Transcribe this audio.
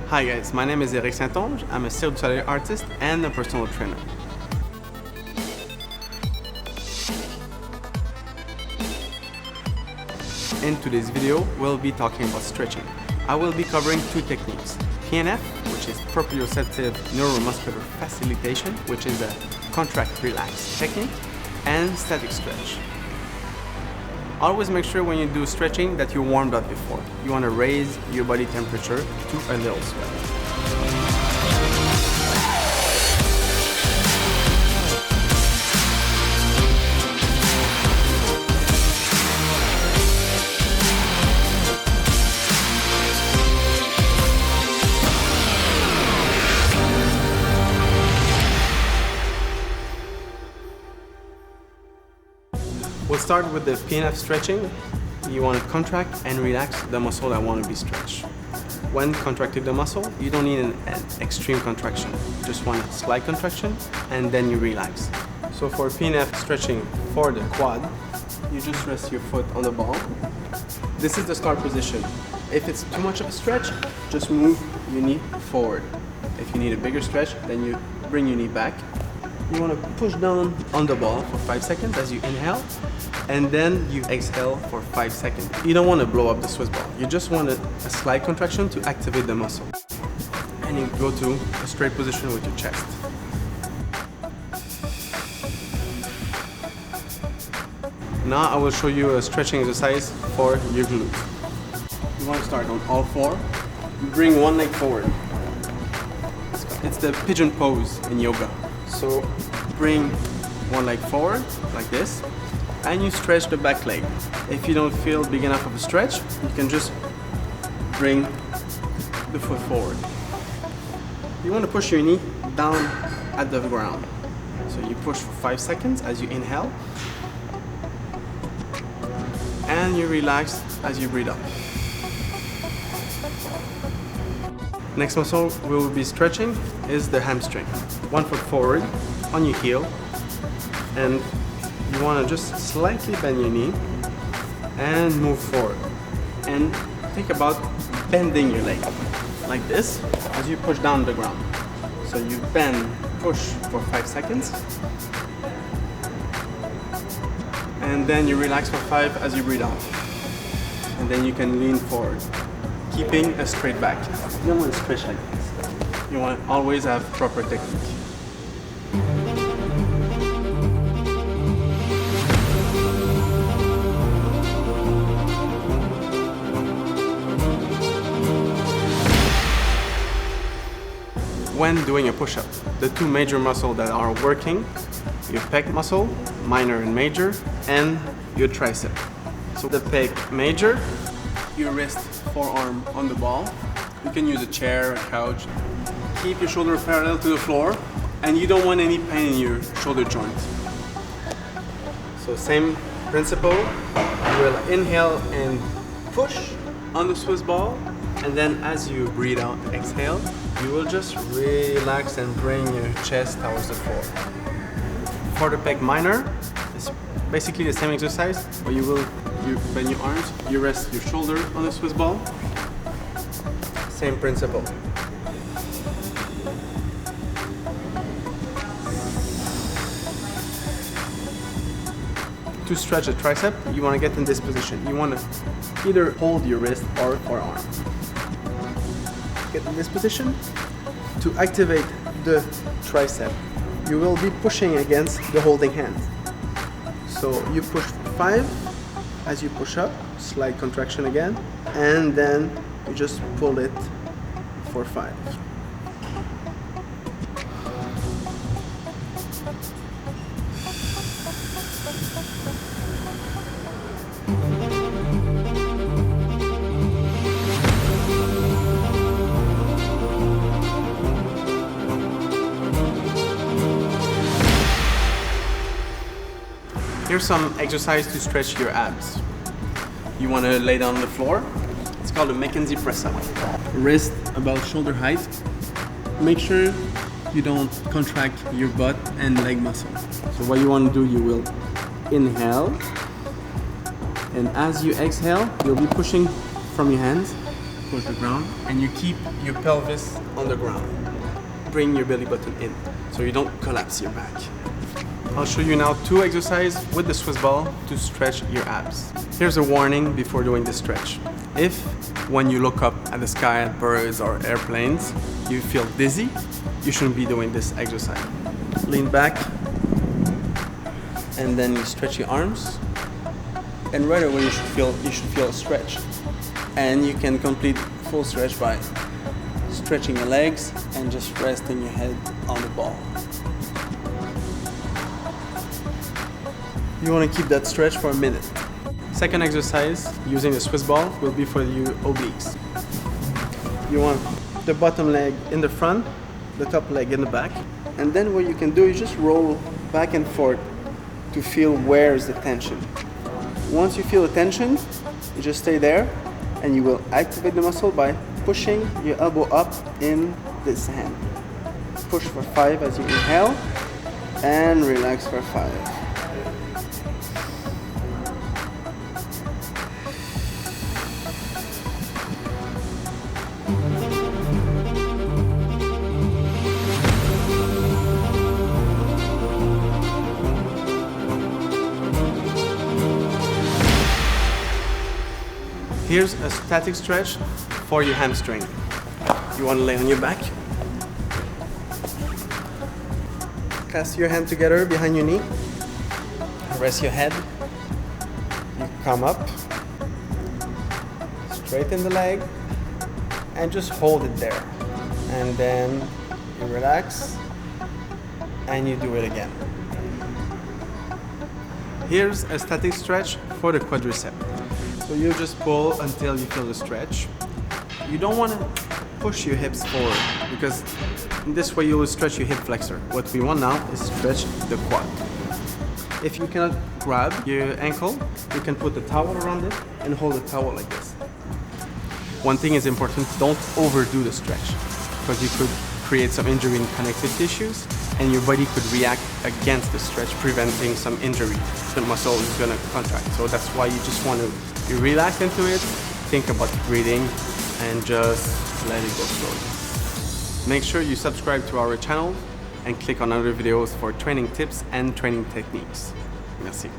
Hi guys, my name is Eric Saint-Onge. I'm a Cirque du Soleil artist and a personal trainer. In today's video, we'll be talking about stretching. I will be covering two techniques. PNF, which is proprioceptive neuromuscular facilitation, which is a contract-relax technique, and static stretch. Always make sure when you do stretching that you warmed up before. You want to raise your body temperature to a little sweat. We'll start with the PNF stretching. You want to contract and relax the muscle that want to be stretched. When contracting the muscle, you don't need an extreme contraction. You just want a slight contraction and then you relax. So for PNF stretching for the quad, you just rest your foot on the ball. This is the start position. If it's too much of a stretch, just move your knee forward. If you need a bigger stretch, then you bring your knee back. You want to push down on the ball for 5 seconds as you inhale, and then you exhale for 5 seconds. You don't want to blow up the Swiss ball. You just want a slight contraction to activate the muscle. And you go to a straight position with your chest. Now I will show you a stretching exercise for your glutes. You want to start on all four. You bring one leg forward. It's the pigeon pose in yoga. So bring one leg forward like this and you stretch the back leg. If you don't feel big enough of a stretch, you can just bring the foot forward. You want to push your knee down at the ground. So you push for 5 seconds as you inhale and you relax as you breathe out. Next muscle we will be stretching is the hamstring. 1 foot forward on your heel, and you want to just slightly bend your knee and move forward. And think about bending your leg like this as you push down the ground. So you bend, push for 5 seconds, and then you relax for 5 as you breathe out. And then you can lean forward, keeping a straight back. You don't want to stretch like this. You want to always have proper technique. When doing a push-up, the two major muscles that are working, your pec muscle, minor and major, and your tricep. So the pec major, your wrist, forearm on the ball. You can use a chair, a couch. Keep your shoulder parallel to the floor, and you don't want any pain in your shoulder joint. So same principle, you will inhale and push on the Swiss ball, and then as you breathe out, exhale, you will just relax and bring your chest towards the floor. For the pec minor, it's basically the same exercise, but you bend your arms, you rest your shoulder on the Swiss ball. Same principle. To stretch the tricep, you want to get in this position. You want to either hold your wrist or forearm. Get in this position. To activate the tricep, you will be pushing against the holding hand. So you push for 5, as you push up, slight contraction again, and then you just pull it for 5. Here's some exercise to stretch your abs. You want to lay down on the floor. It's called a Mackenzie press up. Wrist about shoulder height. Make sure you don't contract your butt and leg muscle. So what you want to do, you will inhale, and as you exhale, you'll be pushing from your hands push the ground, and you keep your pelvis on the ground. Bring your belly button in so you don't collapse your back. I'll show you now 2 exercises with the Swiss ball to stretch your abs. Here's a warning before doing this stretch. If, when you look up at the sky at birds or airplanes, you feel dizzy, you shouldn't be doing this exercise. Lean back, and then you stretch your arms, and right away you should feel a stretch. And you can complete full stretch by stretching your legs and just resting your head on the ball. You want to keep that stretch for a minute. Second exercise, using the Swiss ball, will be for you obliques. You want the bottom leg in the front, the top leg in the back, and then what you can do is just roll back and forth to feel where is the tension. Once you feel the tension, you just stay there, and you will activate the muscle by pushing your elbow up in this hand. Push for 5 as you inhale, and relax for 5. Here's a static stretch for your hamstring. You want to lay on your back. Clasp your hand together behind your knee. Rest your head. You come up. Straighten the leg. And just hold it there. And then you relax. And you do it again. Here's a static stretch for the quadricep. So you just pull until you feel the stretch. You don't want to push your hips forward because in this way you will stretch your hip flexor. What we want now is stretch the quad. If you cannot grab your ankle, you can put the towel around it and hold the towel like this. One thing is important, don't overdo the stretch because you could create some injury in connective tissues and your body could react against the stretch, preventing some injury. The muscle is going to contract. So that's why you just want to relax into it, think about breathing, and just let it go slowly. Make sure you subscribe to our channel and click on other videos for training tips and training techniques. Merci.